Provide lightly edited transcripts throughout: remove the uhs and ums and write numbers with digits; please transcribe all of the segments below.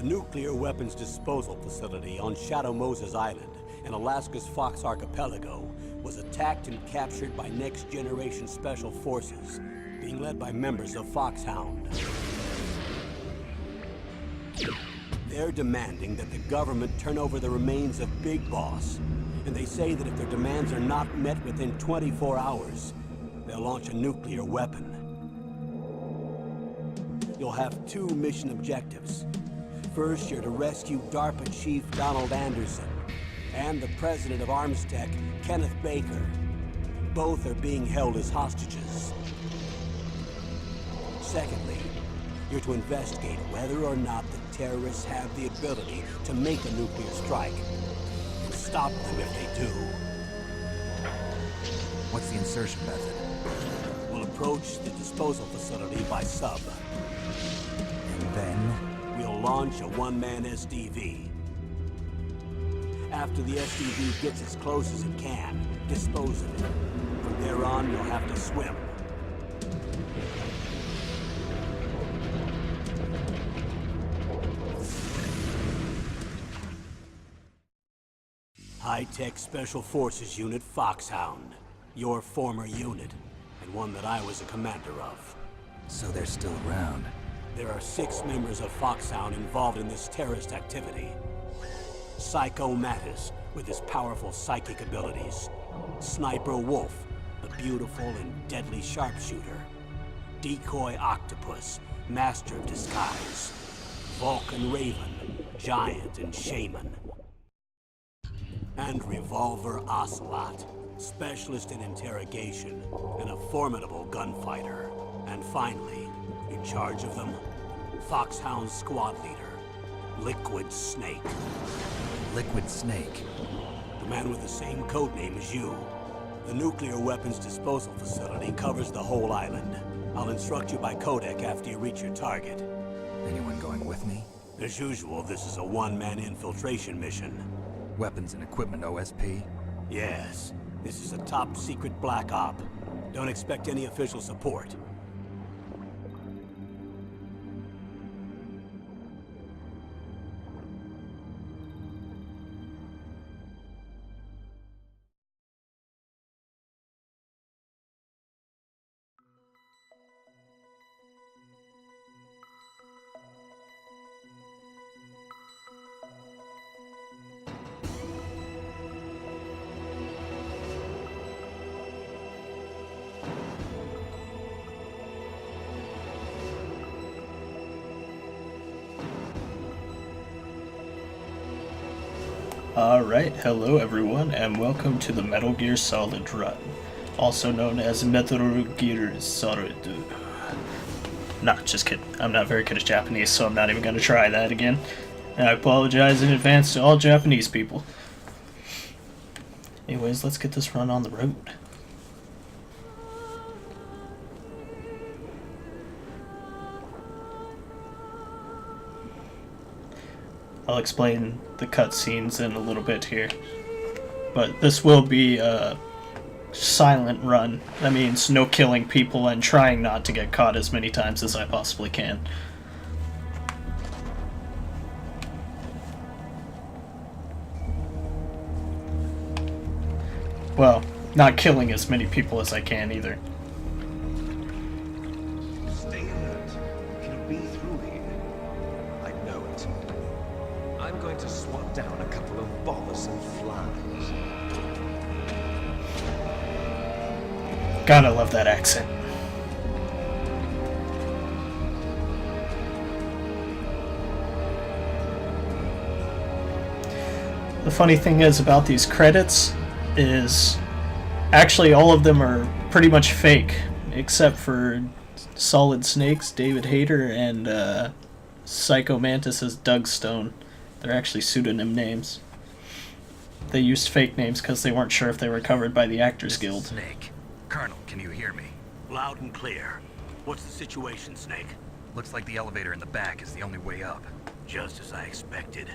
The nuclear weapons disposal facility on Shadow Moses Island in Alaska's Fox Archipelago was attacked and captured by next-generation special forces, being led by members of Foxhound. They're demanding that the government turn over the remains of Big Boss, and they say that if their demands are not met within 24 hours, they'll launch a nuclear weapon. You'll have two mission objectives. First, you're to rescue DARPA Chief Donald Anderson and the president of Armstech, Kenneth Baker. Both are being held as hostages. Secondly, you're to investigate whether or not the terrorists have the ability to make a nuclear strike, and stop them if they do. What's the insertion method? We'll approach the disposal facility by sub. And then? We'll launch a one-man SDV. After the SDV gets as close as it can, dispose of it. From there on, you'll have to swim. High-Tech Special Forces Unit Foxhound. Your former unit, and one that I was a commander of. So they're still around. There are 6 members of Foxhound involved in this terrorist activity. Psycho Mattis, with his powerful psychic abilities. Sniper Wolf, the beautiful and deadly sharpshooter. Decoy Octopus, master of disguise. Vulcan Raven, giant and shaman. And Revolver Ocelot, specialist in interrogation and a formidable gunfighter. And finally, in charge of them, Foxhound's squad leader, Liquid Snake. Liquid Snake? The man with the same codename as you. The nuclear weapons disposal facility covers the whole island. I'll instruct you by codec after you reach your target. Anyone going with me? As usual, this is a one-man infiltration mission. Weapons and equipment OSP? Yes. This is a top-secret black op. Don't expect any official support. Alright, hello everyone, and welcome to the Metal Gear Solid run, also known as Metal Gear Solid. Nah, just kidding. I'm not very good at Japanese, so I'm not even going to try that again. And I apologize in advance to all Japanese people. Anyways, let's get this run on the road. I'll explain the cutscenes in a little bit here. But this will be a silent run. That means no killing people and trying not to get caught as many times as I possibly can. Well, not killing as many people as I can either. Stay alert. Can it be through here? I know it. I'm going to swat down a couple of bothersome flies. Gotta love that accent. The funny thing is about these credits is actually all of them are pretty much fake, except for Solid Snake's David Hayter and Psycho Mantis's Doug Stone. They're actually pseudonym names. They used fake names because they weren't sure if they were covered by the Actors Guild. Snake. Colonel, can you hear me? Loud and clear. What's the situation, Snake? Looks like the elevator in the back is the only way up. Just as I expected.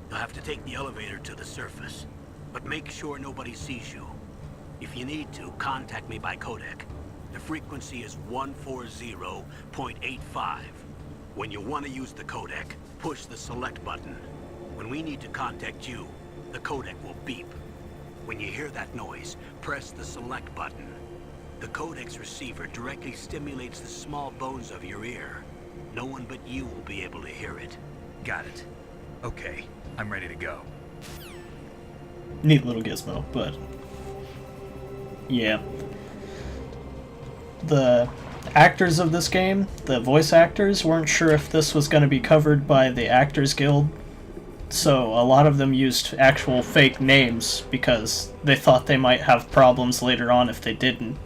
You'll have to take the elevator to the surface. But make sure nobody sees you. If you need to, contact me by codec. The frequency is 140.85. When you want to use the codec, Push the select button. When we need to contact you, the codec will beep. When you hear that noise, press the select button. The codec's receiver directly stimulates the small bones of your ear. No one but you will be able to hear it. Got it. Okay, I'm ready to go. Neat little gizmo, but yeah. The actors of this game, the voice actors, weren't sure if this was going to be covered by the Actors Guild, so a lot of them used actual fake names because they thought they might have problems later on if they didn't.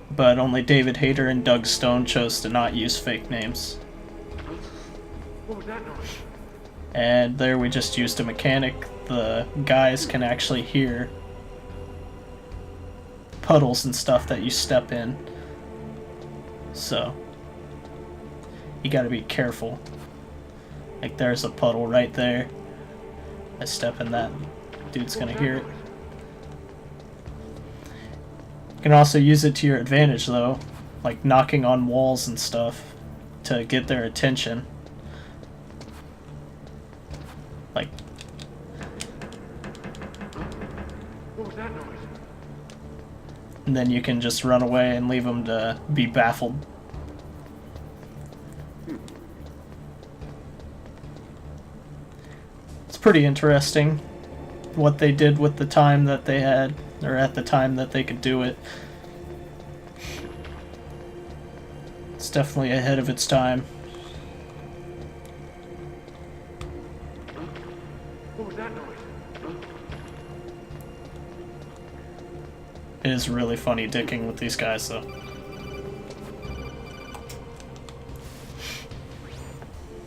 But only David Hayter and Doug Stone chose to not use fake names. What was that noise? And there we just used a mechanic. The guys can actually hear puddles and stuff that you step in. So, you gotta be careful. Like, there's a puddle right there. I step in that, dude's gonna hear it. You can also use it to your advantage, though. Like, knocking on walls and stuff to get their attention. Like, What was that noise? and then you can just run away and leave them to be baffled. It's pretty interesting what they did with the time that they had, or at the time that they could do it. It's definitely ahead of its time. What was that noise? It is really funny dicking with these guys, though.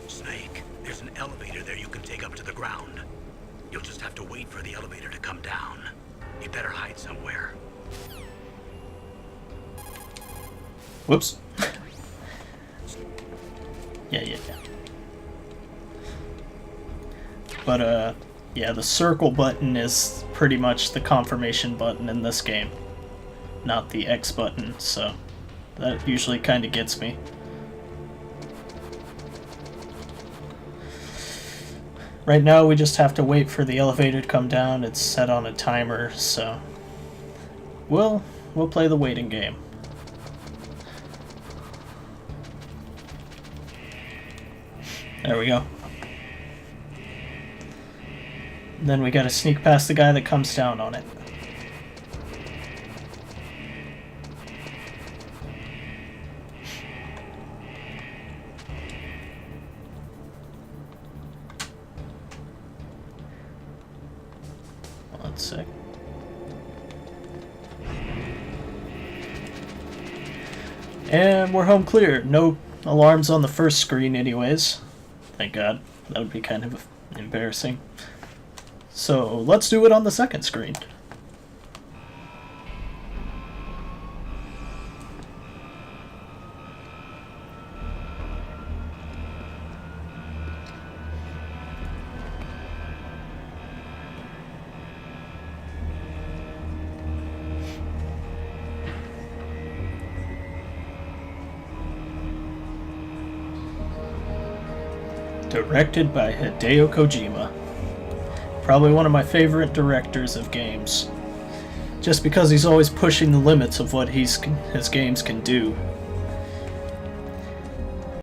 Snake, there's an elevator there you can take up to the ground. You'll just have to wait for the elevator to come down. You better hide somewhere. Whoops. Yeah. But, yeah, the circle button is pretty much the confirmation button in this game, not the X button, so that usually kind of gets me. Right now, we just have to wait for the elevator to come down. It's set on a timer, so we'll play the waiting game. There we go. Then we gotta sneak past the guy that comes down on it. One sec. And we're home clear. No alarms on the first screen anyways. Thank God. That would be kind of embarrassing. So let's do it on the second screen. Directed by Hideo Kojima. Probably one of my favorite directors of games. Just because he's always pushing the limits of what his games can do.